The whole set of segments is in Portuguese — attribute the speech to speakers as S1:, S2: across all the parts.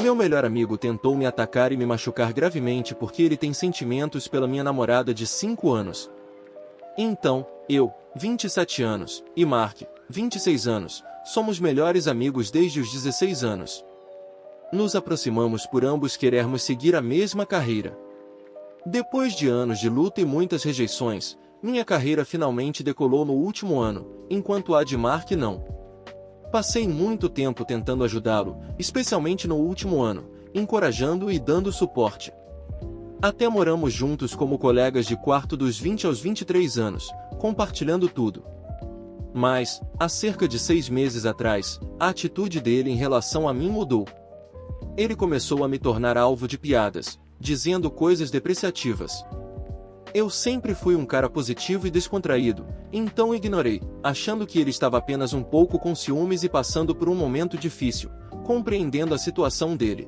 S1: Meu melhor amigo tentou me atacar e me machucar gravemente porque ele tem sentimentos pela minha namorada de 5 anos. Então, eu, 27 anos, e Mark, 26 anos, somos melhores amigos desde os 16 anos. Nos aproximamos por ambos querermos seguir a mesma carreira. Depois de anos de luta e muitas rejeições, minha carreira finalmente decolou no último ano, enquanto a de Mark não. Passei muito tempo tentando ajudá-lo, especialmente no último ano, encorajando e dando suporte. Até moramos juntos como colegas de quarto dos 20 aos 23 anos, compartilhando tudo. Mas, há cerca de 6 meses atrás, a atitude dele em relação a mim mudou. Ele começou a me tornar alvo de piadas, dizendo coisas depreciativas. Eu sempre fui um cara positivo e descontraído, então ignorei, achando que ele estava apenas um pouco com ciúmes e passando por um momento difícil, compreendendo a situação dele.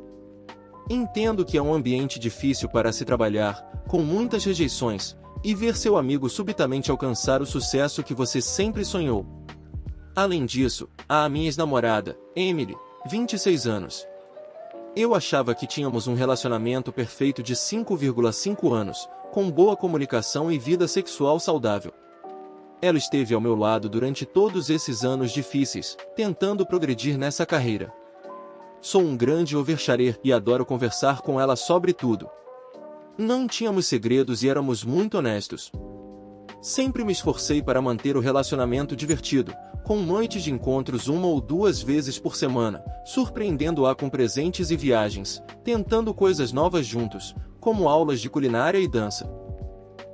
S1: Entendo que é um ambiente difícil para se trabalhar, com muitas rejeições, e ver seu amigo subitamente alcançar o sucesso que você sempre sonhou. Além disso, há a minha ex-namorada, Emily, 26 anos. Eu achava que tínhamos um relacionamento perfeito de 5,5 anos, com boa comunicação e vida sexual saudável. Ela esteve ao meu lado durante todos esses anos difíceis, tentando progredir nessa carreira. Sou um grande oversharer e adoro conversar com ela sobre tudo. Não tínhamos segredos e éramos muito honestos. Sempre me esforcei para manter o relacionamento divertido, com noites de encontros 1 ou 2 vezes por semana, surpreendendo-a com presentes e viagens, tentando coisas novas juntos, como aulas de culinária e dança.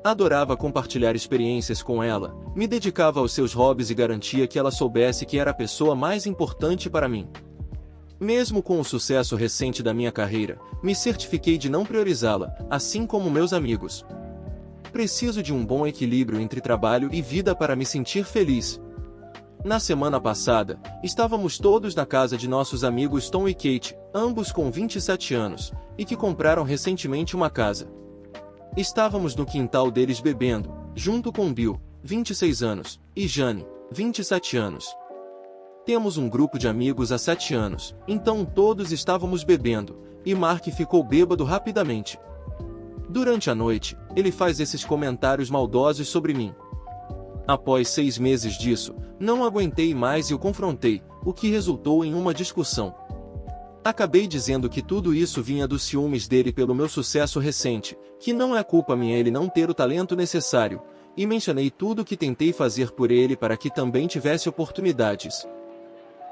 S1: Adorava compartilhar experiências com ela, me dedicava aos seus hobbies e garantia que ela soubesse que era a pessoa mais importante para mim. Mesmo com o sucesso recente da minha carreira, me certifiquei de não priorizá-la, assim como meus amigos. Preciso de um bom equilíbrio entre trabalho e vida para me sentir feliz. Na semana passada, estávamos todos na casa de nossos amigos Tom e Kate, ambos com 27 anos, e que compraram recentemente uma casa. Estávamos no quintal deles bebendo, junto com Bill, 26 anos, e Jane, 27 anos. Temos um grupo de amigos há 7 anos, então todos estávamos bebendo, e Mark ficou bêbado rapidamente. Durante a noite, ele faz esses comentários maldosos sobre mim. Após 6 meses disso, não aguentei mais e o confrontei, o que resultou em uma discussão. Acabei dizendo que tudo isso vinha dos ciúmes dele pelo meu sucesso recente, que não é culpa minha ele não ter o talento necessário, e mencionei tudo o que tentei fazer por ele para que também tivesse oportunidades.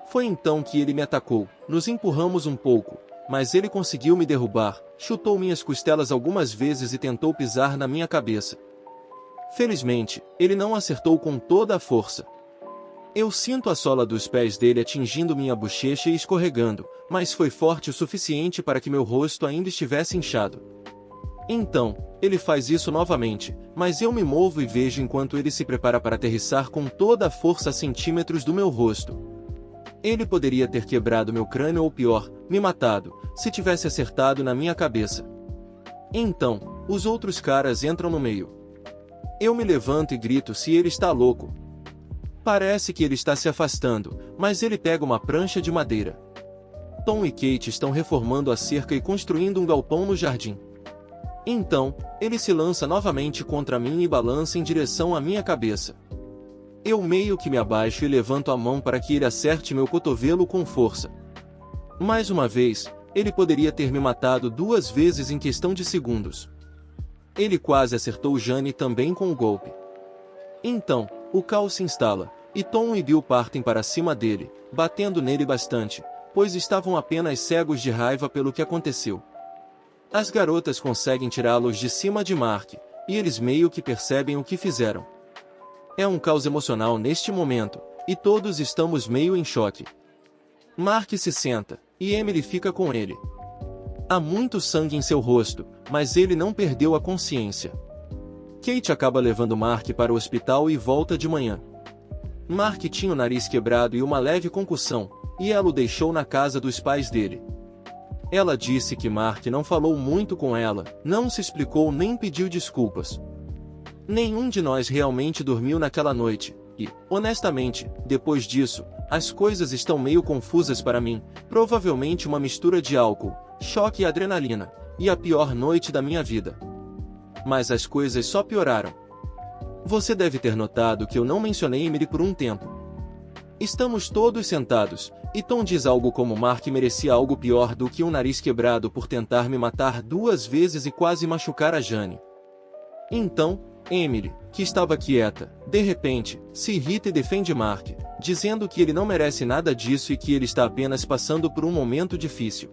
S1: Foi então que ele me atacou, nos empurramos um pouco, mas ele conseguiu me derrubar, chutou minhas costelas algumas vezes e tentou pisar na minha cabeça. Felizmente, ele não acertou com toda a força. Eu sinto a sola dos pés dele atingindo minha bochecha e escorregando, mas foi forte o suficiente para que meu rosto ainda estivesse inchado. Então, ele faz isso novamente, mas eu me movo e vejo enquanto ele se prepara para aterrissar com toda a força a centímetros do meu rosto. Ele poderia ter quebrado meu crânio ou pior, me matado, se tivesse acertado na minha cabeça. Então, os outros caras entram no meio. Eu me levanto e grito se ele está louco. Parece que ele está se afastando, mas ele pega uma prancha de madeira. Tom e Kate estão reformando a cerca e construindo um galpão no jardim. Então, ele se lança novamente contra mim e balança em direção à minha cabeça. Eu meio que me abaixo e levanto a mão para que ele acerte meu cotovelo com força. Mais uma vez, ele poderia ter me matado 2 vezes em questão de segundos. Ele quase acertou Jane também com o golpe. Então, o caos se instala, e Tom e Bill partem para cima dele, batendo nele bastante, pois estavam apenas cegos de raiva pelo que aconteceu. As garotas conseguem tirá-los de cima de Mark, e eles meio que percebem o que fizeram. É um caos emocional neste momento, e todos estamos meio em choque. Mark se senta, e Emily fica com ele. Há muito sangue em seu rosto, mas ele não perdeu a consciência. Kate acaba levando Mark para o hospital e volta de manhã. Mark tinha o nariz quebrado e uma leve concussão, e ela o deixou na casa dos pais dele. Ela disse que Mark não falou muito com ela, não se explicou nem pediu desculpas. Nenhum de nós realmente dormiu naquela noite, e, honestamente, depois disso, as coisas estão meio confusas para mim, provavelmente uma mistura de álcool, choque e adrenalina, e a pior noite da minha vida. Mas as coisas só pioraram. Você deve ter notado que eu não mencionei Emily por um tempo. Estamos todos sentados, e Tom diz algo como Mark merecia algo pior do que um nariz quebrado por tentar me matar 2 vezes e quase machucar a Jane. Então, Emily, que estava quieta, de repente, se irrita e defende Mark, dizendo que ele não merece nada disso e que ele está apenas passando por um momento difícil.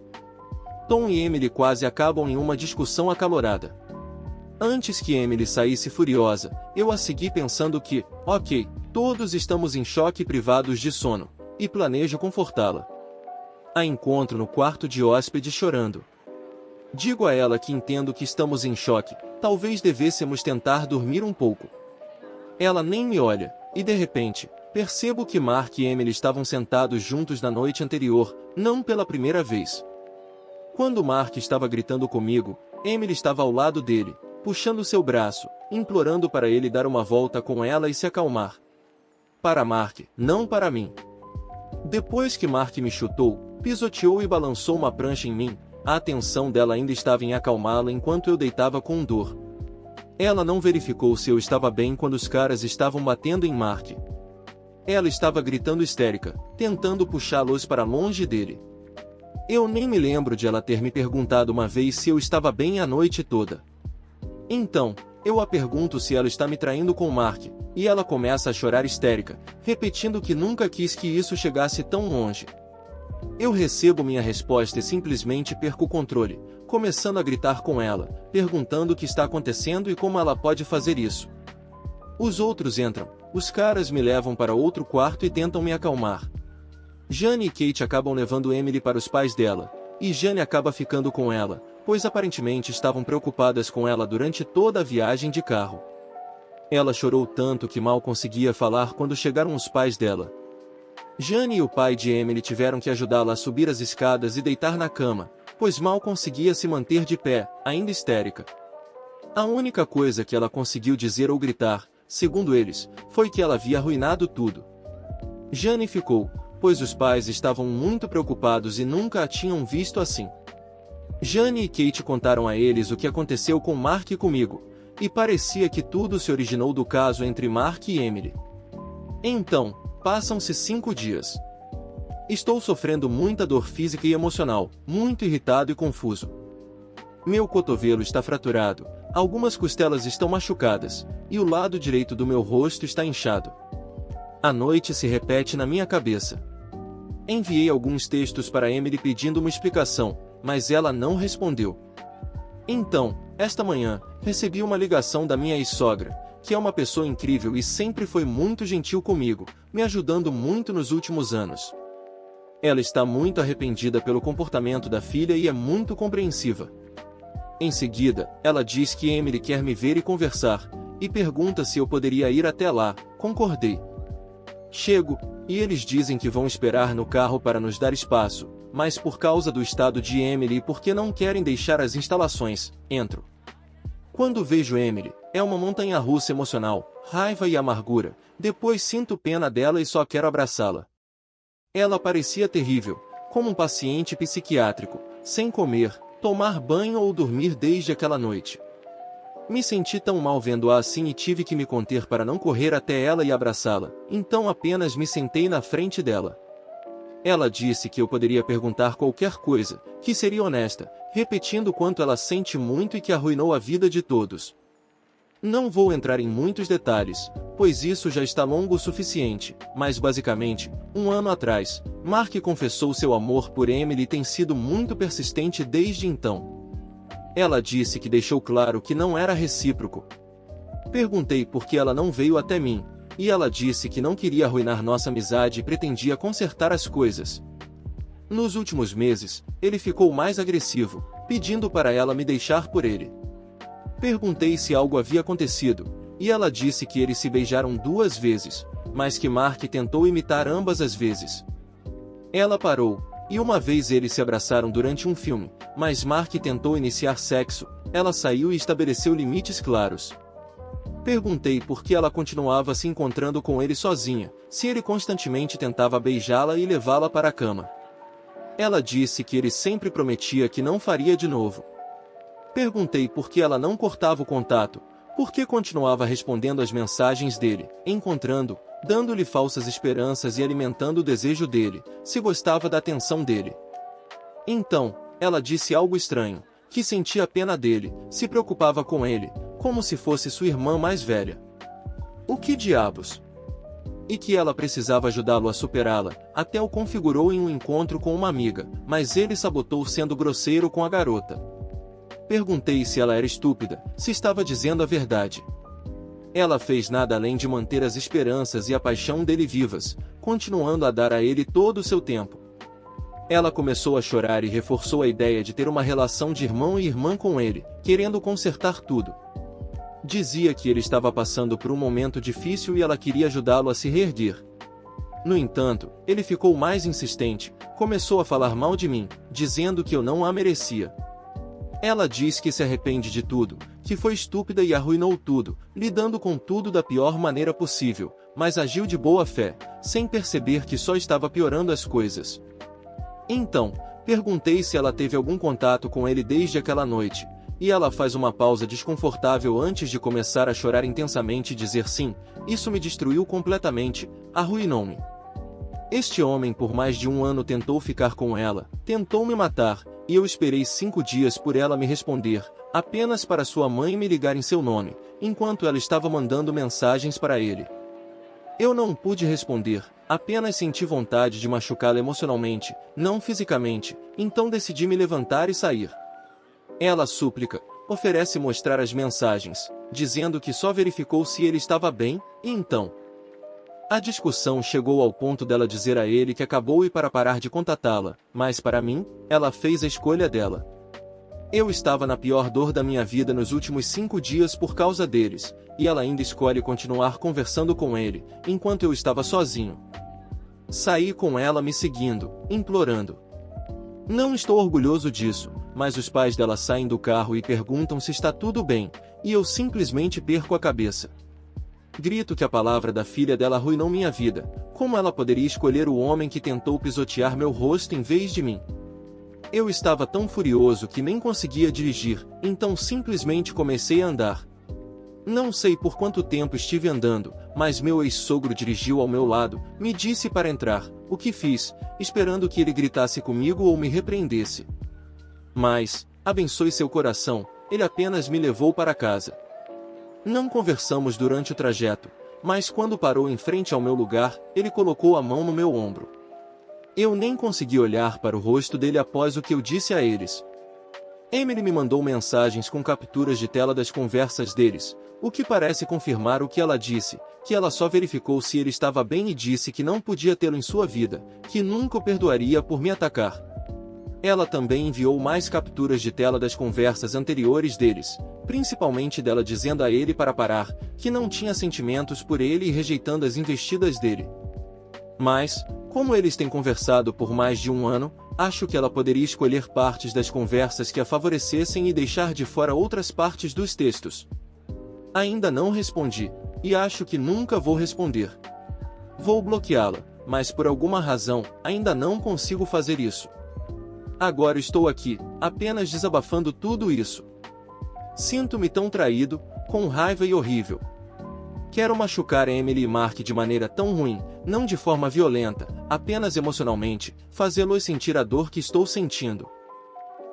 S1: Tom e Emily quase acabam em uma discussão acalorada. Antes que Emily saísse furiosa, eu a segui pensando que, ok, todos estamos em choque e privados de sono, e planejo confortá-la. A encontro no quarto de hóspede chorando. Digo a ela que entendo que estamos em choque, talvez devêssemos tentar dormir um pouco. Ela nem me olha, e de repente, percebo que Mark e Emily estavam sentados juntos na noite anterior, não pela primeira vez. Quando Mark estava gritando comigo, Emily estava ao lado dele, puxando seu braço, implorando para ele dar uma volta com ela e se acalmar. Para Mark, não para mim. Depois que Mark me chutou, pisoteou e balançou uma prancha em mim, a atenção dela ainda estava em acalmá-la enquanto eu deitava com dor. Ela não verificou se eu estava bem quando os caras estavam batendo em Mark. Ela estava gritando histérica, tentando puxá-los para longe dele. Eu nem me lembro de ela ter me perguntado uma vez se eu estava bem a noite toda. Então, eu a pergunto se ela está me traindo com Mark, e ela começa a chorar histérica, repetindo que nunca quis que isso chegasse tão longe. Eu recebo minha resposta e simplesmente perco o controle, começando a gritar com ela, perguntando o que está acontecendo e como ela pode fazer isso. Os outros entram, os caras me levam para outro quarto e tentam me acalmar. Jane e Kate acabam levando Emily para os pais dela, e Jane acaba ficando com ela, pois aparentemente estavam preocupadas com ela durante toda a viagem de carro. Ela chorou tanto que mal conseguia falar quando chegaram os pais dela. Jane e o pai de Emily tiveram que ajudá-la a subir as escadas e deitar na cama, pois mal conseguia se manter de pé, ainda histérica. A única coisa que ela conseguiu dizer ou gritar, segundo eles, foi que ela havia arruinado tudo. Jane ficou, pois os pais estavam muito preocupados e nunca a tinham visto assim. Jane e Kate contaram a eles o que aconteceu com Mark e comigo, e parecia que tudo se originou do caso entre Mark e Emily. Então, passam-se 5 dias. Estou sofrendo muita dor física e emocional, muito irritado e confuso. Meu cotovelo está fraturado, algumas costelas estão machucadas, e o lado direito do meu rosto está inchado. A noite se repete na minha cabeça. Enviei alguns textos para Emily pedindo uma explicação, mas ela não respondeu. Então, esta manhã, recebi uma ligação da minha ex-sogra, que é uma pessoa incrível e sempre foi muito gentil comigo, me ajudando muito nos últimos anos. Ela está muito arrependida pelo comportamento da filha e é muito compreensiva. Em seguida, ela diz que Emily quer me ver e conversar, e pergunta se eu poderia ir até lá. Concordei. Chego, e eles dizem que vão esperar no carro para nos dar espaço, mas por causa do estado de Emily e porque não querem deixar as instalações, entro. Quando vejo Emily, é uma montanha-russa emocional, raiva e amargura, depois sinto pena dela e só quero abraçá-la. Ela parecia terrível, como um paciente psiquiátrico, sem comer, tomar banho ou dormir desde aquela noite. Me senti tão mal vendo-a assim e tive que me conter para não correr até ela e abraçá-la, então apenas me sentei na frente dela. Ela disse que eu poderia perguntar qualquer coisa, que seria honesta, repetindo quanto ela sente muito e que arruinou a vida de todos. Não vou entrar em muitos detalhes, pois isso já está longo o suficiente, mas basicamente, 1 ano atrás, Mark confessou seu amor por Emily e tem sido muito persistente desde então. Ela disse que deixou claro que não era recíproco. Perguntei por que ela não veio até mim, e ela disse que não queria arruinar nossa amizade e pretendia consertar as coisas. Nos últimos meses, ele ficou mais agressivo, pedindo para ela me deixar por ele. Perguntei se algo havia acontecido, e ela disse que eles se beijaram 2 vezes, mas que Mark tentou imitar ambas as vezes. Ela parou, e uma vez eles se abraçaram durante um filme, mas Mark tentou iniciar sexo, ela saiu e estabeleceu limites claros. Perguntei por que ela continuava se encontrando com ele sozinha, se ele constantemente tentava beijá-la e levá-la para a cama. Ela disse que ele sempre prometia que não faria de novo. Perguntei por que ela não cortava o contato, por que continuava respondendo às mensagens dele, encontrando, dando-lhe falsas esperanças e alimentando o desejo dele, se gostava da atenção dele. Então, ela disse algo estranho, que sentia pena dele, se preocupava com ele, como se fosse sua irmã mais velha. O que diabos? E que ela precisava ajudá-lo a superá-la, até o configurou em um encontro com uma amiga, mas ele sabotou sendo grosseiro com a garota. Perguntei se ela era estúpida, se estava dizendo a verdade. Ela fez nada além de manter as esperanças e a paixão dele vivas, continuando a dar a ele todo o seu tempo. Ela começou a chorar e reforçou a ideia de ter uma relação de irmão e irmã com ele, querendo consertar tudo. Dizia que ele estava passando por um momento difícil e ela queria ajudá-lo a se reerguer. No entanto, ele ficou mais insistente, começou a falar mal de mim, dizendo que eu não a merecia. Ela diz que se arrepende de tudo, que foi estúpida e arruinou tudo, lidando com tudo da pior maneira possível, mas agiu de boa fé, sem perceber que só estava piorando as coisas. Então, perguntei se ela teve algum contato com ele desde aquela noite, e ela faz uma pausa desconfortável antes de começar a chorar intensamente e dizer sim, isso me destruiu completamente, arruinou-me. Este homem por mais de 1 ano tentou ficar com ela, tentou me matar, e eu esperei 5 dias por ela me responder, apenas para sua mãe me ligar em seu nome, enquanto ela estava mandando mensagens para ele. Eu não pude responder, apenas senti vontade de machucá-la emocionalmente, não fisicamente, então decidi me levantar e sair. Ela súplica, oferece mostrar as mensagens, dizendo que só verificou se ele estava bem, e então. A discussão chegou ao ponto dela dizer a ele que acabou e para parar de contatá-la, mas para mim, ela fez a escolha dela. Eu estava na pior dor da minha vida nos últimos 5 dias por causa deles, e ela ainda escolhe continuar conversando com ele, enquanto eu estava sozinho. Saí com ela me seguindo, implorando. Não estou orgulhoso disso, mas os pais dela saem do carro e perguntam se está tudo bem, e eu simplesmente perco a cabeça. Grito que a palavra da filha dela arruinou minha vida, como ela poderia escolher o homem que tentou pisotear meu rosto em vez de mim? Eu estava tão furioso que nem conseguia dirigir, então simplesmente comecei a andar. Não sei por quanto tempo estive andando, mas meu ex-sogro dirigiu ao meu lado, me disse para entrar, o que fiz, esperando que ele gritasse comigo ou me repreendesse. Mas, abençoe seu coração, ele apenas me levou para casa. Não conversamos durante o trajeto, mas quando parou em frente ao meu lugar, ele colocou a mão no meu ombro. Eu nem consegui olhar para o rosto dele após o que eu disse a eles. Emily me mandou mensagens com capturas de tela das conversas deles, o que parece confirmar o que ela disse, que ela só verificou se ele estava bem e disse que não podia tê-lo em sua vida, que nunca o perdoaria por me atacar. Ela também enviou mais capturas de tela das conversas anteriores deles, principalmente dela dizendo a ele para parar, que não tinha sentimentos por ele e rejeitando as investidas dele. Mas, como eles têm conversado por mais de 1 ano, acho que ela poderia escolher partes das conversas que a favorecessem e deixar de fora outras partes dos textos. Ainda não respondi, e acho que nunca vou responder. Vou bloqueá-la, mas por alguma razão, ainda não consigo fazer isso. Agora estou aqui, apenas desabafando tudo isso. Sinto-me tão traído, com raiva e horrível. Quero machucar Emily e Mark de maneira tão ruim, não de forma violenta, apenas emocionalmente, fazê-los sentir a dor que estou sentindo.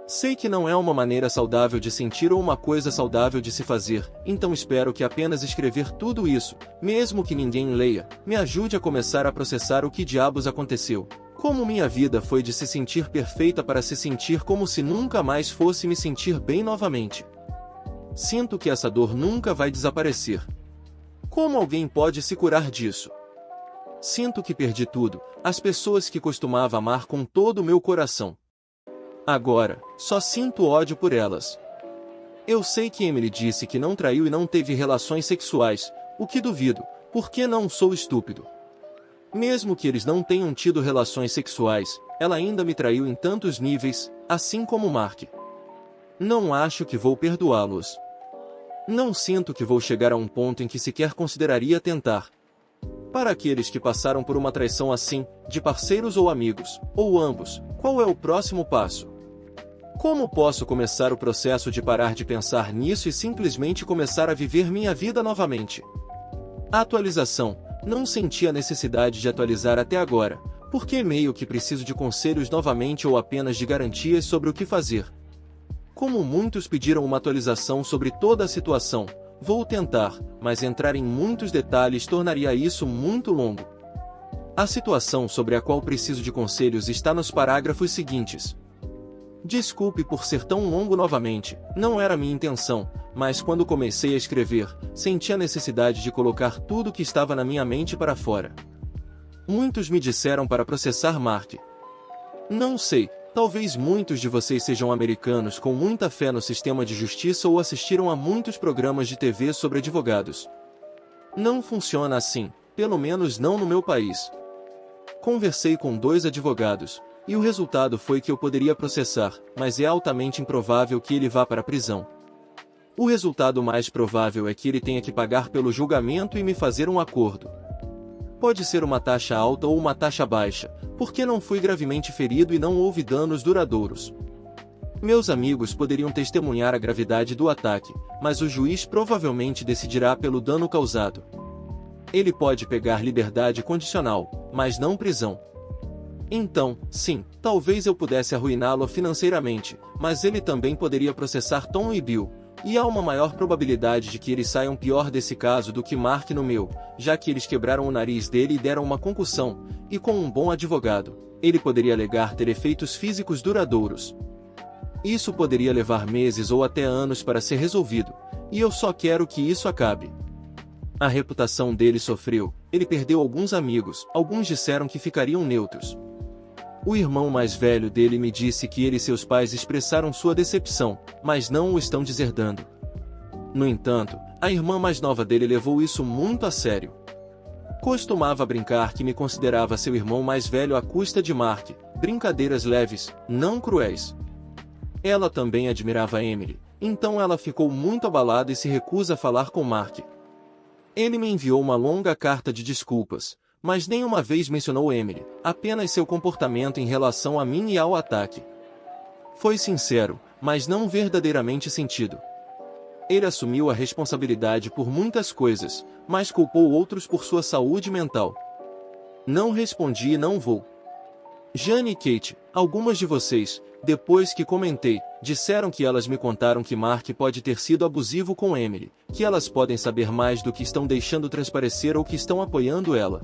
S1: Sei que não é uma maneira saudável de sentir ou uma coisa saudável de se fazer, então espero que apenas escrever tudo isso, mesmo que ninguém leia, me ajude a começar a processar o que diabos aconteceu. Como minha vida foi de se sentir perfeita para se sentir como se nunca mais fosse me sentir bem novamente. Sinto que essa dor nunca vai desaparecer. Como alguém pode se curar disso? Sinto que perdi tudo, as pessoas que costumava amar com todo o meu coração. Agora, só sinto ódio por elas. Eu sei que Emily disse que não traiu e não teve relações sexuais, o que duvido, porque não sou estúpido. Mesmo que eles não tenham tido relações sexuais, ela ainda me traiu em tantos níveis, assim como Mark. Não acho que vou perdoá-los. Não sinto que vou chegar a um ponto em que sequer consideraria tentar. Para aqueles que passaram por uma traição assim, de parceiros ou amigos, ou ambos, qual é o próximo passo? Como posso começar o processo de parar de pensar nisso e simplesmente começar a viver minha vida novamente? Atualização. Não senti a necessidade de atualizar até agora, porque meio que preciso de conselhos novamente ou apenas de garantias sobre o que fazer. Como muitos pediram uma atualização sobre toda a situação, vou tentar, mas entrar em muitos detalhes tornaria isso muito longo. A situação sobre a qual preciso de conselhos está nos parágrafos seguintes. Desculpe por ser tão longo novamente, não era minha intenção, mas quando comecei a escrever, senti a necessidade de colocar tudo que estava na minha mente para fora. Muitos me disseram para processar Mark. Não sei, talvez muitos de vocês sejam americanos com muita fé no sistema de justiça ou assistiram a muitos programas de TV sobre advogados. Não funciona assim, pelo menos não no meu país. Conversei com 2 advogados, e o resultado foi que eu poderia processar, mas é altamente improvável que ele vá para a prisão. O resultado mais provável é que ele tenha que pagar pelo julgamento e me fazer um acordo. Pode ser uma taxa alta ou uma taxa baixa, porque não fui gravemente ferido e não houve danos duradouros. Meus amigos poderiam testemunhar a gravidade do ataque, mas o juiz provavelmente decidirá pelo dano causado. Ele pode pegar liberdade condicional, mas não prisão. Então, sim, talvez eu pudesse arruiná-lo financeiramente, mas ele também poderia processar Tom e Bill, e há uma maior probabilidade de que eles saiam pior desse caso do que Mark no meu, já que eles quebraram o nariz dele e deram uma concussão, e com um bom advogado, ele poderia alegar ter efeitos físicos duradouros. Isso poderia levar meses ou até anos para ser resolvido, e eu só quero que isso acabe. A reputação dele sofreu, ele perdeu alguns amigos, alguns disseram que ficariam neutros. O irmão mais velho dele me disse que ele e seus pais expressaram sua decepção, mas não o estão deserdando. No entanto, a irmã mais nova dele levou isso muito a sério. Costumava brincar que me considerava seu irmão mais velho à custa de Mark, brincadeiras leves, não cruéis. Ela também admirava Emily, então ela ficou muito abalada e se recusa a falar com Mark. Ele me enviou uma longa carta de desculpas, mas nenhuma vez mencionou Emily, apenas seu comportamento em relação a mim e ao ataque. Foi sincero, mas não verdadeiramente sentido. Ele assumiu a responsabilidade por muitas coisas, mas culpou outros por sua saúde mental. Não respondi e não vou. Jane e Kate, algumas de vocês, depois que comentei, disseram que elas me contaram que Mark pode ter sido abusivo com Emily, que elas podem saber mais do que estão deixando transparecer ou que estão apoiando ela.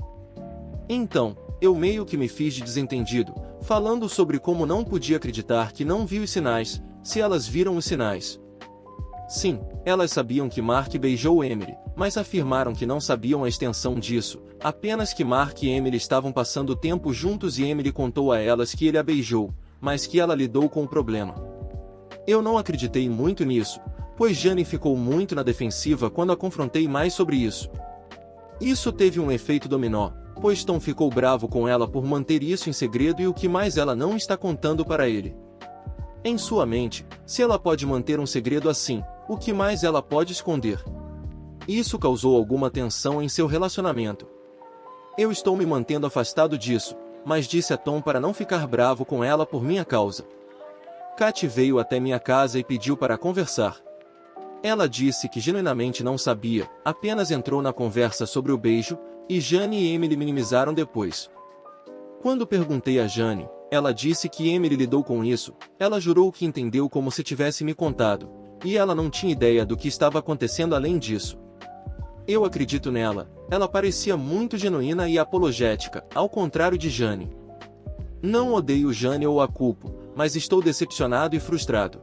S1: Então, eu meio que me fiz de desentendido, falando sobre como não podia acreditar que não viu os sinais, se elas viram os sinais. Sim, elas sabiam que Mark beijou Emily, mas afirmaram que não sabiam a extensão disso, apenas que Mark e Emily estavam passando tempo juntos e Emily contou a elas que ele a beijou, mas que ela lidou com o problema. Eu não acreditei muito nisso, pois Jane ficou muito na defensiva quando a confrontei mais sobre isso. Isso teve um efeito dominó, pois Tom ficou bravo com ela por manter isso em segredo e o que mais ela não está contando para ele. Em sua mente, se ela pode manter um segredo assim, o que mais ela pode esconder? Isso causou alguma tensão em seu relacionamento. Eu estou me mantendo afastado disso, mas disse a Tom para não ficar bravo com ela por minha causa. Kat veio até minha casa e pediu para conversar. Ela disse que genuinamente não sabia, apenas entrou na conversa sobre o beijo, e Jane e Emily minimizaram depois. Quando perguntei a Jane, ela disse que Emily lidou com isso, ela jurou que entendeu como se tivesse me contado, e ela não tinha ideia do que estava acontecendo além disso. Eu acredito nela, ela parecia muito genuína e apologética, ao contrário de Jane. Não odeio Jane ou a culpo, mas estou decepcionado e frustrado.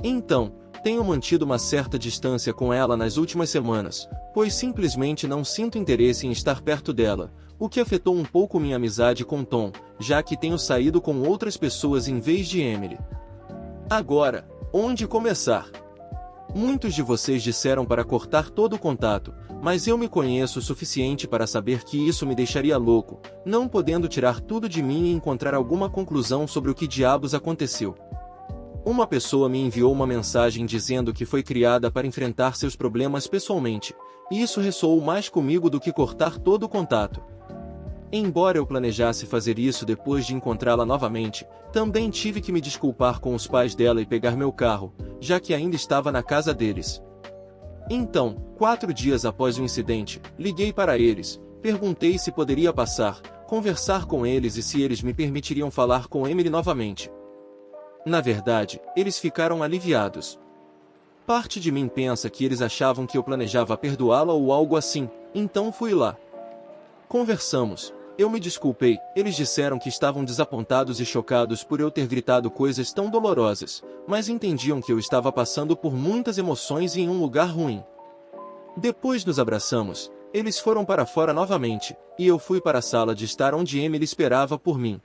S1: Então, tenho mantido uma certa distância com ela nas últimas semanas, pois simplesmente não sinto interesse em estar perto dela, o que afetou um pouco minha amizade com Tom, já que tenho saído com outras pessoas em vez de Emily. Agora, onde começar? Muitos de vocês disseram para cortar todo o contato, mas eu me conheço o suficiente para saber que isso me deixaria louco, não podendo tirar tudo de mim e encontrar alguma conclusão sobre o que diabos aconteceu. Uma pessoa me enviou uma mensagem dizendo que foi criada para enfrentar seus problemas pessoalmente, e isso ressoou mais comigo do que cortar todo o contato. Embora eu planejasse fazer isso depois de encontrá-la novamente, também tive que me desculpar com os pais dela e pegar meu carro, já que ainda estava na casa deles. Então, 4 dias após o incidente, liguei para eles, perguntei se poderia passar, conversar com eles e se eles me permitiriam falar com Emily novamente. Na verdade, eles ficaram aliviados. Parte de mim pensa que eles achavam que eu planejava perdoá-la ou algo assim, então fui lá. Conversamos. Eu me desculpei, eles disseram que estavam desapontados e chocados por eu ter gritado coisas tão dolorosas, mas entendiam que eu estava passando por muitas emoções e em um lugar ruim. Depois nos abraçamos, eles foram para fora novamente, e eu fui para a sala de estar onde Emily esperava por mim.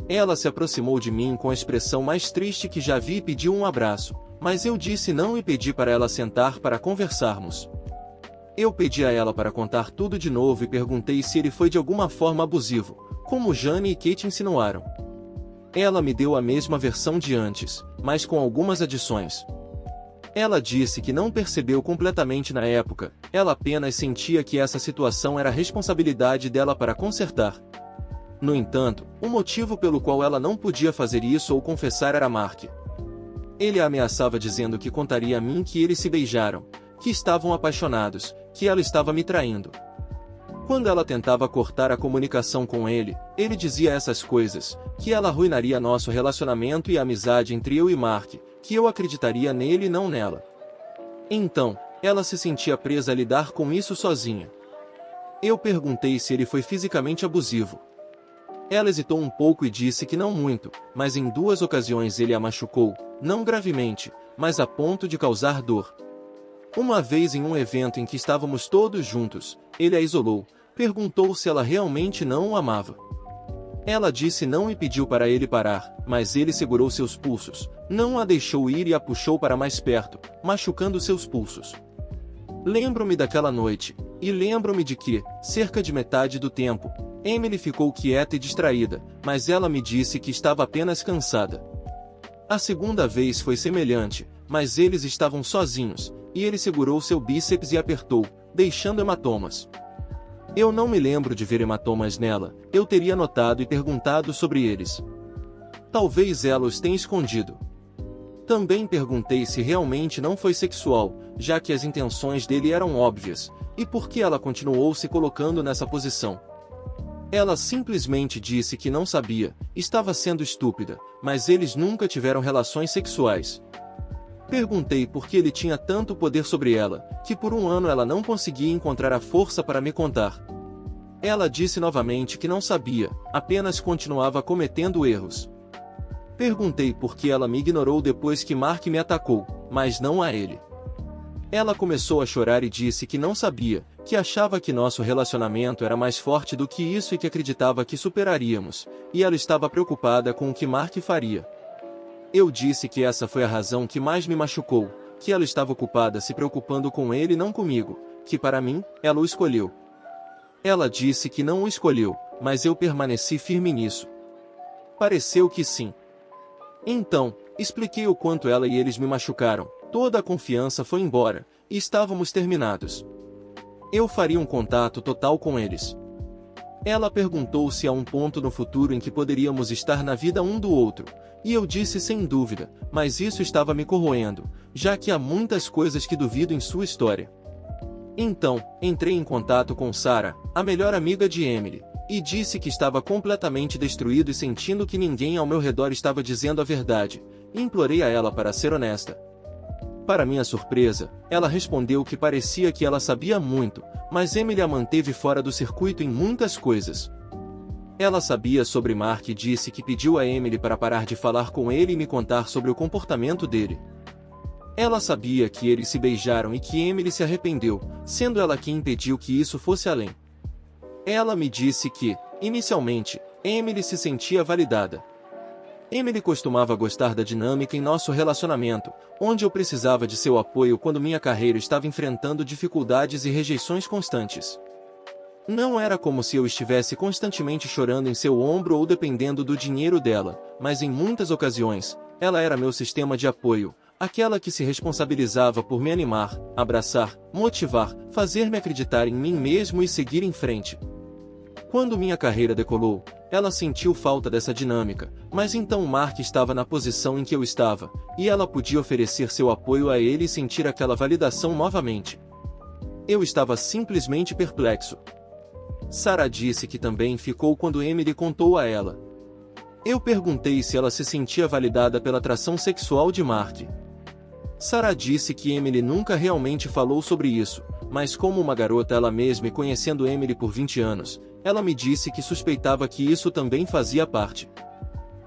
S1: Ela se aproximou de mim com a expressão mais triste que já vi e pediu um abraço, mas eu disse não e pedi para ela sentar para conversarmos. Eu pedi a ela para contar tudo de novo e perguntei se ele foi de alguma forma abusivo, como Jane e Kate insinuaram. Ela me deu a mesma versão de antes, mas com algumas adições. Ela disse que não percebeu completamente na época, ela apenas sentia que essa situação era responsabilidade dela para consertar. No entanto, o motivo pelo qual ela não podia fazer isso ou confessar era Mark. Ele a ameaçava dizendo que contaria a mim que eles se beijaram, que estavam apaixonados, que ela estava me traindo. Quando ela tentava cortar a comunicação com ele, ele dizia essas coisas, que ela arruinaria nosso relacionamento e a amizade entre eu e Mark, que eu acreditaria nele e não nela. Então, ela se sentia presa a lidar com isso sozinha. Eu perguntei se ele foi fisicamente abusivo. Ela hesitou um pouco e disse que não muito, mas em 2 ocasiões ele a machucou, não gravemente, mas a ponto de causar dor. Uma vez em um evento em que estávamos todos juntos, ele a isolou, perguntou se ela realmente não o amava. Ela disse não e pediu para ele parar, mas ele segurou seus pulsos, não a deixou ir e a puxou para mais perto, machucando seus pulsos. Lembro-me daquela noite, e lembro-me de que, cerca de metade do tempo, Emily ficou quieta e distraída, mas ela me disse que estava apenas cansada. A segunda vez foi semelhante, mas eles estavam sozinhos, e ele segurou seu bíceps e apertou, deixando hematomas. Eu não me lembro de ver hematomas nela, eu teria notado e perguntado sobre eles. Talvez ela os tenha escondido. Também perguntei se realmente não foi sexual, já que as intenções dele eram óbvias, e por que ela continuou se colocando nessa posição. Ela simplesmente disse que não sabia, estava sendo estúpida, mas eles nunca tiveram relações sexuais. Perguntei por que ele tinha tanto poder sobre ela, que por 1 ano ela não conseguia encontrar a força para me contar. Ela disse novamente que não sabia, apenas continuava cometendo erros. Perguntei por que ela me ignorou depois que Mark me atacou, mas não a ele. Ela começou a chorar e disse que não sabia, que achava que nosso relacionamento era mais forte do que isso e que acreditava que superaríamos, e ela estava preocupada com o que Mark faria. Eu disse que essa foi a razão que mais me machucou, que ela estava ocupada se preocupando com ele e não comigo, que para mim, ela o escolheu. Ela disse que não o escolheu, mas eu permaneci firme nisso. Pareceu que sim. Então, expliquei o quanto ela e eles me machucaram, toda a confiança foi embora, e estávamos terminados. Eu faria um contato total com eles. Ela perguntou se há um ponto no futuro em que poderíamos estar na vida um do outro, e eu disse sem dúvida, mas isso estava me corroendo, já que há muitas coisas que duvido em sua história. Então, entrei em contato com Sarah, a melhor amiga de Emily, e disse que estava completamente destruído e sentindo que ninguém ao meu redor estava dizendo a verdade. Implorei a ela para ser honesta. Para minha surpresa, ela respondeu que parecia que ela sabia muito, mas Emily a manteve fora do circuito em muitas coisas. Ela sabia sobre Mark e disse que pediu a Emily para parar de falar com ele e me contar sobre o comportamento dele. Ela sabia que eles se beijaram e que Emily se arrependeu, sendo ela quem impediu que isso fosse além. Ela me disse que, inicialmente, Emily se sentia validada. Emily costumava gostar da dinâmica em nosso relacionamento, onde eu precisava de seu apoio quando minha carreira estava enfrentando dificuldades e rejeições constantes. Não era como se eu estivesse constantemente chorando em seu ombro ou dependendo do dinheiro dela, mas em muitas ocasiões, Ela era meu sistema de apoio, aquela que se responsabilizava por me animar, abraçar, motivar, fazer-me acreditar em mim mesmo e seguir em frente. Quando minha carreira decolou, ela sentiu falta dessa dinâmica, mas então Mark estava na posição em que eu estava, e ela podia oferecer seu apoio a ele e sentir aquela validação novamente. Eu estava simplesmente perplexo. Sarah disse que também ficou quando Emily contou a ela. Eu perguntei se ela se sentia validada pela atração sexual de Mark. Sarah disse que Emily nunca realmente falou sobre isso, mas como uma garota ela mesma e conhecendo Emily por 20 anos, ela me disse que suspeitava que isso também fazia parte.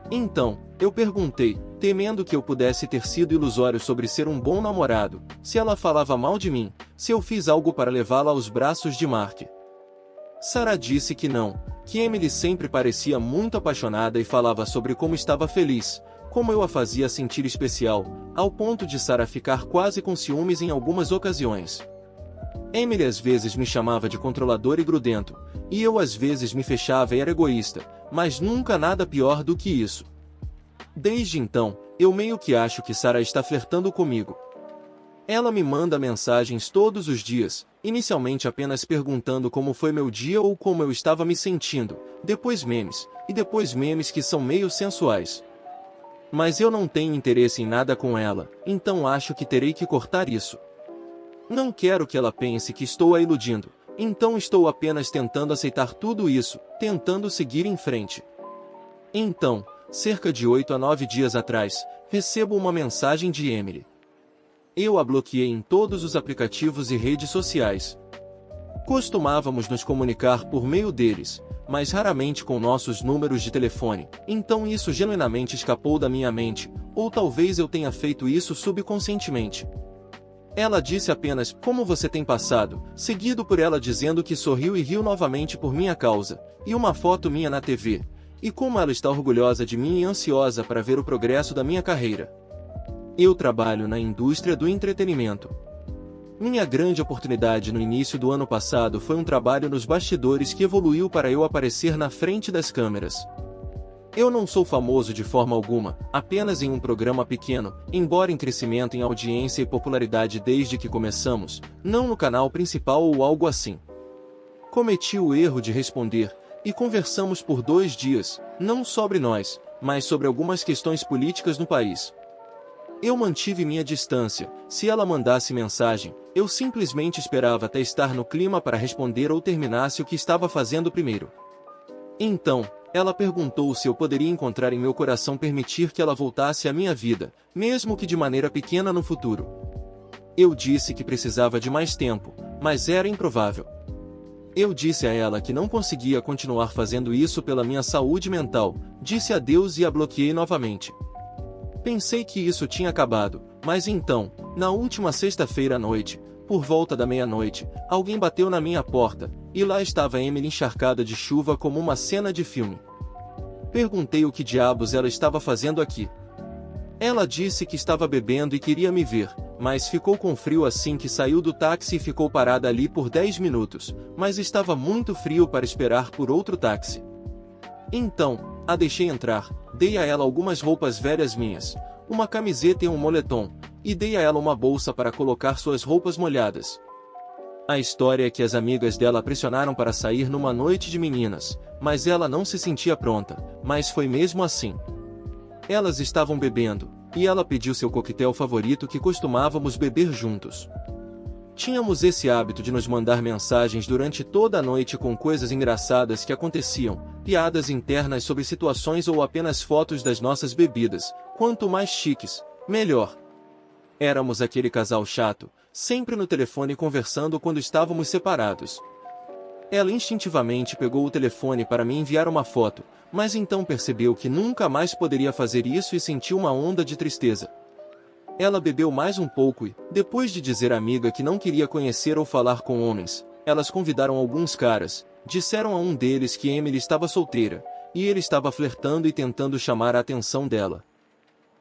S1: Então, eu perguntei, temendo que eu pudesse ter sido ilusório sobre ser um bom namorado, se ela falava mal de mim, se eu fiz algo para levá-la aos braços de Mark. Sarah disse que não, que Emily sempre parecia muito apaixonada e falava sobre como estava feliz, como eu a fazia sentir especial, ao ponto de Sarah ficar quase com ciúmes em algumas ocasiões. Emily às vezes me chamava de controlador e grudento, e eu às vezes me fechava e era egoísta, mas nunca nada pior do que isso. Desde então, eu meio que acho que Sarah está flertando comigo. Ela me manda mensagens todos os dias, inicialmente apenas perguntando como foi meu dia ou como eu estava me sentindo, depois memes que são meio sensuais. Mas eu não tenho interesse em nada com ela, então acho que terei que cortar isso. Não quero que ela pense que estou a iludindo, então estou apenas tentando aceitar tudo isso, tentando seguir em frente. Então, cerca de 8 a 9 dias atrás, recebo uma mensagem de Emily. Eu a bloqueei em todos os aplicativos e redes sociais. Costumávamos nos comunicar por meio deles, mas raramente com nossos números de telefone, então isso genuinamente escapou da minha mente, ou talvez eu tenha feito isso subconscientemente. Ela disse apenas, como você tem passado, seguido por ela dizendo que sorriu e riu novamente por minha causa, e uma foto minha na TV, e como ela está orgulhosa de mim e ansiosa para ver o progresso da minha carreira. Eu trabalho na indústria do entretenimento. Minha grande oportunidade no início do ano passado foi um trabalho nos bastidores que evoluiu para eu aparecer na frente das câmeras. Eu não sou famoso de forma alguma, apenas em um programa pequeno, embora em crescimento em audiência e popularidade desde que começamos, não no canal principal ou algo assim. Cometi o erro de responder, e conversamos por 2 dias, não sobre nós, mas sobre algumas questões políticas no país. Eu mantive minha distância, se ela mandasse mensagem, eu simplesmente esperava até estar no clima para responder ou terminasse o que estava fazendo primeiro. Então, ela perguntou se eu poderia encontrar em meu coração permitir que ela voltasse à minha vida, mesmo que de maneira pequena no futuro. Eu disse que precisava de mais tempo, mas era improvável. Eu disse a ela que não conseguia continuar fazendo isso pela minha saúde mental, disse adeus e a bloqueei novamente. Pensei que isso tinha acabado, mas então, na última sexta-feira à noite, por volta da meia-noite, alguém bateu na minha porta, e lá estava Emily encharcada de chuva como uma cena de filme. Perguntei o que diabos ela estava fazendo aqui. Ela disse que estava bebendo e queria me ver, mas ficou com frio assim que saiu do táxi e ficou parada ali por 10 minutos, mas estava muito frio para esperar por outro táxi. Então, a deixei entrar, dei a ela algumas roupas velhas minhas, uma camiseta e um moletom, e dei a ela uma bolsa para colocar suas roupas molhadas. A história é que as amigas dela a pressionaram para sair numa noite de meninas, mas ela não se sentia pronta, mas foi mesmo assim. Elas estavam bebendo, e ela pediu seu coquetel favorito que costumávamos beber juntos. Tínhamos esse hábito de nos mandar mensagens durante toda a noite com coisas engraçadas que aconteciam, piadas internas sobre situações ou apenas fotos das nossas bebidas, quanto mais chiques, melhor. Éramos aquele casal chato, sempre no telefone conversando quando estávamos separados. Ela instintivamente pegou o telefone para me enviar uma foto, mas então percebeu que nunca mais poderia fazer isso e sentiu uma onda de tristeza. Ela bebeu mais um pouco e, depois de dizer à amiga que não queria conhecer ou falar com homens, elas convidaram alguns caras, disseram a um deles que Emily estava solteira, e ele estava flertando e tentando chamar a atenção dela.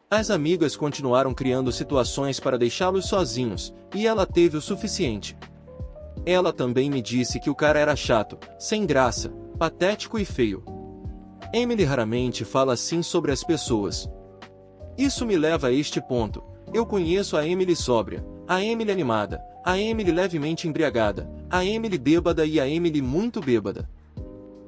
S1: As amigas continuaram criando situações para deixá-los sozinhos, e ela teve o suficiente. Ela também me disse que o cara era chato, sem graça, patético e feio. Emily raramente fala assim sobre as pessoas. Isso me leva a este ponto. Eu conheço a Emily sóbria, a Emily animada, a Emily levemente embriagada, a Emily bêbada e a Emily muito bêbada.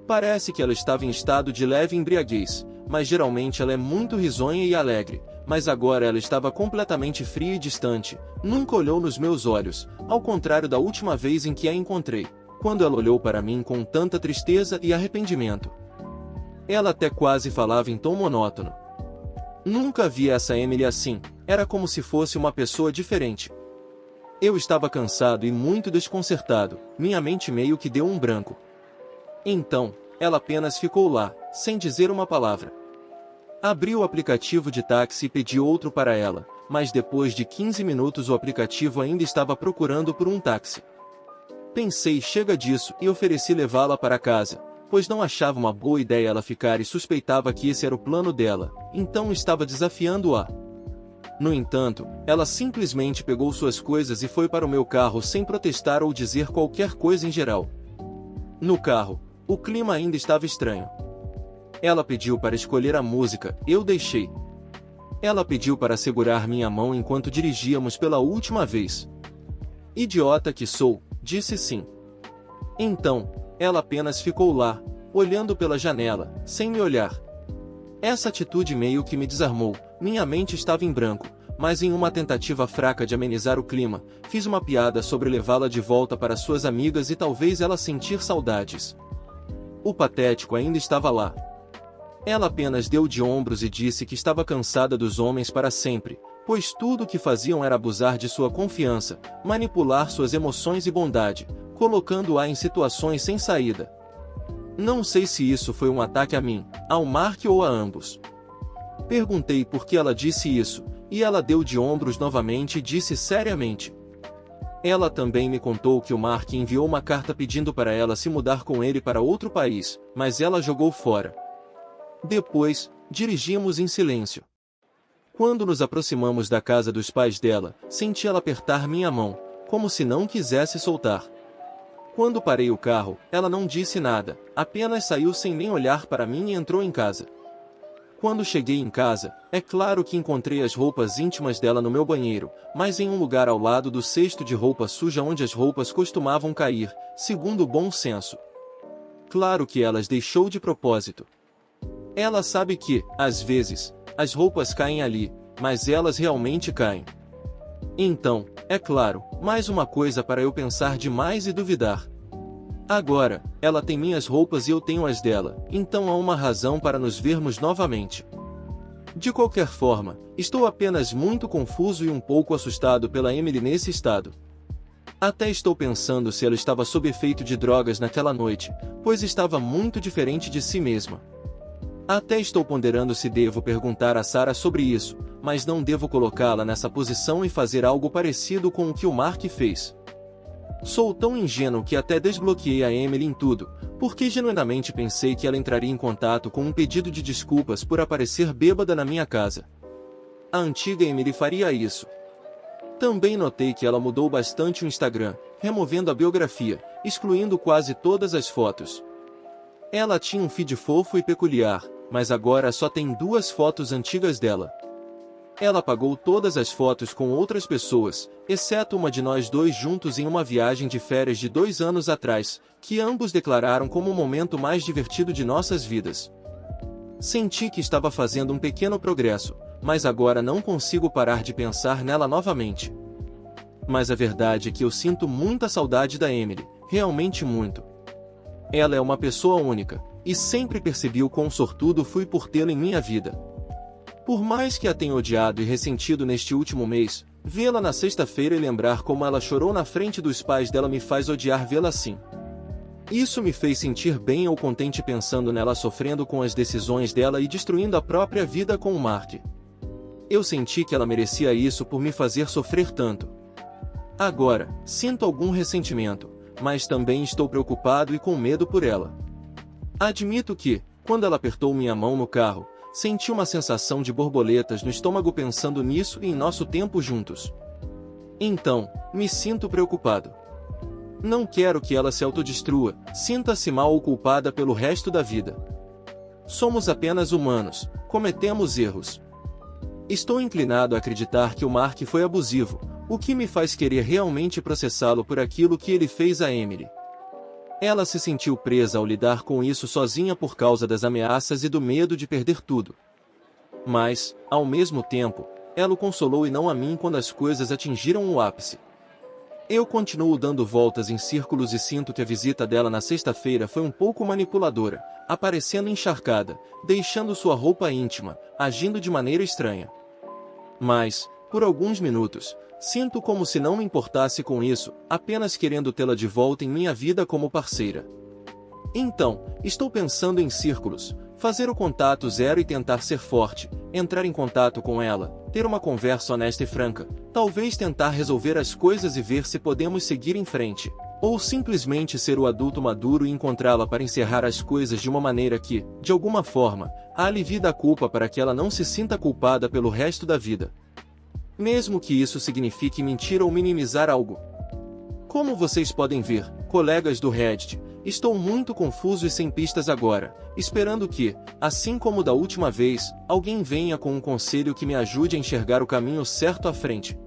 S1: Parece que ela estava em estado de leve embriaguez, mas geralmente ela é muito risonha e alegre, mas agora ela estava completamente fria e distante, nunca olhou nos meus olhos, ao contrário da última vez em que a encontrei, quando ela olhou para mim com tanta tristeza e arrependimento. Ela até quase falava em tom monótono. Nunca vi essa Emily assim, era como se fosse uma pessoa diferente. Eu estava cansado e muito desconcertado, minha mente meio que deu um branco. Então, ela apenas ficou lá, sem dizer uma palavra. Abri o aplicativo de táxi e pedi outro para ela, mas depois de 15 minutos o aplicativo ainda estava procurando por um táxi. Pensei, chega disso, e ofereci levá-la para casa, pois não achava uma boa ideia ela ficar e suspeitava que esse era o plano dela, então estava desafiando-a. No entanto, ela simplesmente pegou suas coisas e foi para o meu carro sem protestar ou dizer qualquer coisa em geral. No carro, o clima ainda estava estranho. Ela pediu para escolher a música, eu deixei. Ela pediu para segurar minha mão enquanto dirigíamos pela última vez. Idiota que sou, disse sim. Então, ela apenas ficou lá, olhando pela janela, sem me olhar. Essa atitude meio que me desarmou, minha mente estava em branco, mas em uma tentativa fraca de amenizar o clima, fiz uma piada sobre levá-la de volta para suas amigas e talvez ela sentir saudades. O patético ainda estava lá. Ela apenas deu de ombros e disse que estava cansada dos homens para sempre, pois tudo o que faziam era abusar de sua confiança, manipular suas emoções e bondade, colocando-a em situações sem saída. Não sei se isso foi um ataque a mim, ao Mark ou a ambos. Perguntei por que ela disse isso, e ela deu de ombros novamente e disse seriamente. Ela também me contou que o Mark enviou uma carta pedindo para ela se mudar com ele para outro país, mas ela jogou fora. Depois, dirigimos em silêncio. Quando nos aproximamos da casa dos pais dela, senti ela apertar minha mão, como se não quisesse soltar. Quando parei o carro, ela não disse nada, apenas saiu sem nem olhar para mim e entrou em casa. Quando cheguei em casa, é claro que encontrei as roupas íntimas dela no meu banheiro, mas em um lugar ao lado do cesto de roupa suja onde as roupas costumavam cair, segundo o bom senso. Claro que ela as deixou de propósito. Ela sabe que, às vezes, as roupas caem ali, mas elas realmente caem. Então, é claro, mais uma coisa para eu pensar demais e duvidar. Agora, ela tem minhas roupas e eu tenho as dela, então há uma razão para nos vermos novamente. De qualquer forma, estou apenas muito confuso e um pouco assustado pela Emily nesse estado. Até estou pensando se ela estava sob efeito de drogas naquela noite, pois estava muito diferente de si mesma. Até estou ponderando se devo perguntar a Sarah sobre isso, mas não devo colocá-la nessa posição e fazer algo parecido com o que o Mark fez. Sou tão ingênuo que até desbloqueei a Emily em tudo, porque genuinamente pensei que ela entraria em contato com um pedido de desculpas por aparecer bêbada na minha casa. A antiga Emily faria isso. Também notei que ela mudou bastante o Instagram, removendo a biografia, excluindo quase todas as fotos. Ela tinha um feed fofo e peculiar, mas agora só tem 2 fotos antigas dela. Ela apagou todas as fotos com outras pessoas, exceto uma de nós dois juntos em uma viagem de férias de 2 anos atrás, que ambos declararam como o momento mais divertido de nossas vidas. Senti que estava fazendo um pequeno progresso, mas agora não consigo parar de pensar nela novamente. Mas a verdade é que eu sinto muita saudade da Emily, realmente muito. Ela é uma pessoa única, e sempre percebi o quão sortudo fui por tê-la em minha vida. Por mais que a tenha odiado e ressentido neste último mês, vê-la na sexta-feira e lembrar como ela chorou na frente dos pais dela me faz odiar vê-la assim. Isso me fez sentir bem ou contente pensando nela sofrendo com as decisões dela e destruindo a própria vida com o Mark. Eu senti que ela merecia isso por me fazer sofrer tanto. Agora, sinto algum ressentimento, mas também estou preocupado e com medo por ela. Admito que, quando ela apertou minha mão no carro, senti uma sensação de borboletas no estômago pensando nisso e em nosso tempo juntos. Então, me sinto preocupado. Não quero que ela se autodestrua, sinta-se mal ou culpada pelo resto da vida. Somos apenas humanos, cometemos erros. Estou inclinado a acreditar que o Mark foi abusivo, o que me faz querer realmente processá-lo por aquilo que ele fez a Emily. Ela se sentiu presa ao lidar com isso sozinha por causa das ameaças e do medo de perder tudo. Mas, ao mesmo tempo, ela o consolou e não a mim quando as coisas atingiram o ápice. Eu continuo dando voltas em círculos e sinto que a visita dela na sexta-feira foi um pouco manipuladora, aparecendo encharcada, deixando sua roupa íntima, agindo de maneira estranha. Mas, por alguns minutos, sinto como se não me importasse com isso, apenas querendo tê-la de volta em minha vida como parceira. Então, estou pensando em círculos, fazer o contato zero e tentar ser forte, entrar em contato com ela, ter uma conversa honesta e franca, talvez tentar resolver as coisas e ver se podemos seguir em frente, ou simplesmente ser o adulto maduro e encontrá-la para encerrar as coisas de uma maneira que, de alguma forma, a alivie da culpa para que ela não se sinta culpada pelo resto da vida. Mesmo que isso signifique mentir ou minimizar algo. Como vocês podem ver, colegas do Reddit, estou muito confuso e sem pistas agora, esperando que, assim como da última vez, alguém venha com um conselho que me ajude a enxergar o caminho certo à frente.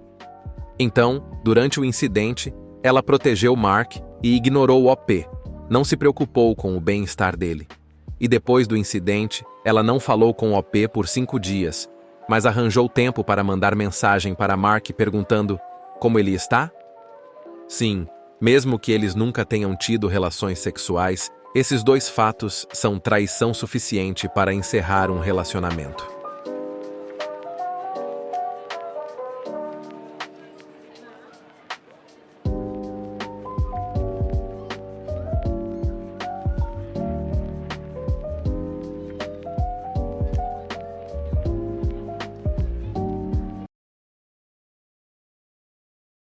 S2: Então, durante o incidente, ela protegeu Mark e ignorou o OP. Não se preocupou com o bem-estar dele. E depois do incidente, ela não falou com o OP por 5 dias, mas arranjou tempo para mandar mensagem para Mark perguntando como ele está? Sim, mesmo que eles nunca tenham tido relações sexuais, esses 2 fatos são traição suficiente para encerrar um relacionamento.